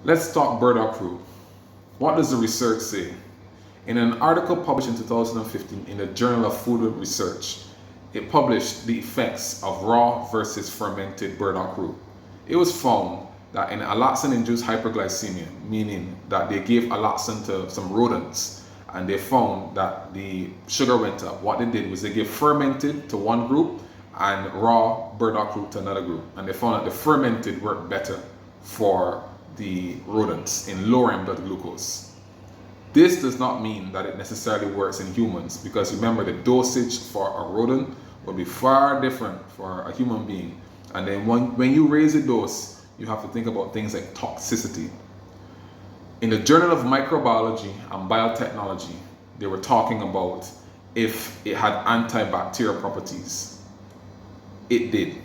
Let's talk burdock root. What does the research say? In an article published in 2015 in the Journal of Food Research, it published the effects of raw versus fermented burdock root. It was found that in alloxan-induced hyperglycemia, meaning that they gave alloxan to some rodents and they found that the sugar went up, what they did was they gave fermented to one group and raw burdock root to another group. And they found that the fermented worked better for the rodents in lowering blood glucose. This does not mean that it necessarily works in humans, because remember, the dosage for a rodent will be far different for a human being. And then when you raise the dose, you have to think about things like toxicity. In the Journal of Microbiology and Biotechnology, they were talking about if it had antibacterial properties. It did.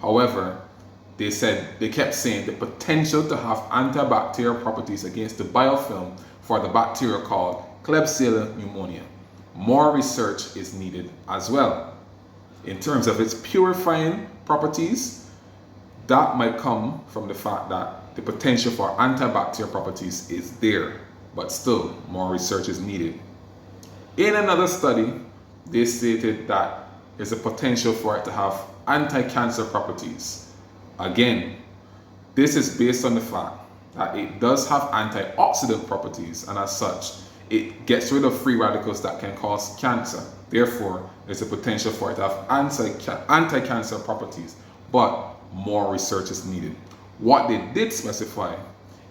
However, they kept saying the potential to have antibacterial properties against the biofilm for the bacteria called Klebsiella pneumoniae. More research is needed as well. In terms of its purifying properties, that might come from the fact that the potential for antibacterial properties is there, but still more research is needed. In another study, they stated that there's a potential for it to have anti-cancer properties. Again, this is based on the fact that it does have antioxidant properties, and as such, it gets rid of free radicals that can cause cancer. Therefore, there's a potential for it to have anti-cancer properties, but more research is needed. What they did specify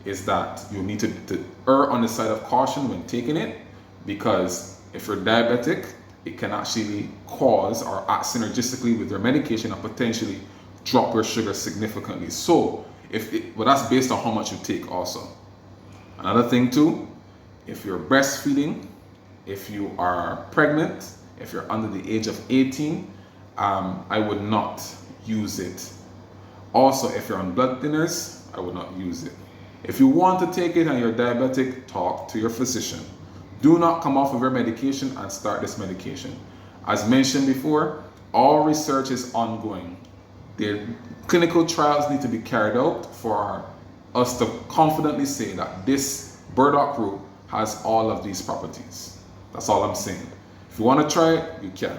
is that you need to err on the side of caution when taking it, because if you're diabetic, it can actually cause or act synergistically with your medication and potentially drop your sugar significantly. So, but that's based on how much you take also. Another thing too, if you're breastfeeding, if you are pregnant, if you're under the age of 18, I would not use it. Also, if you're on blood thinners, I would not use it. If you want to take it and you're diabetic, talk to your physician. Do not come off of your medication and start this medication. As mentioned before, all research is ongoing. The clinical trials need to be carried out for us to confidently say that this burdock root has all of these properties. That's all I'm saying. If you want to try it, you can.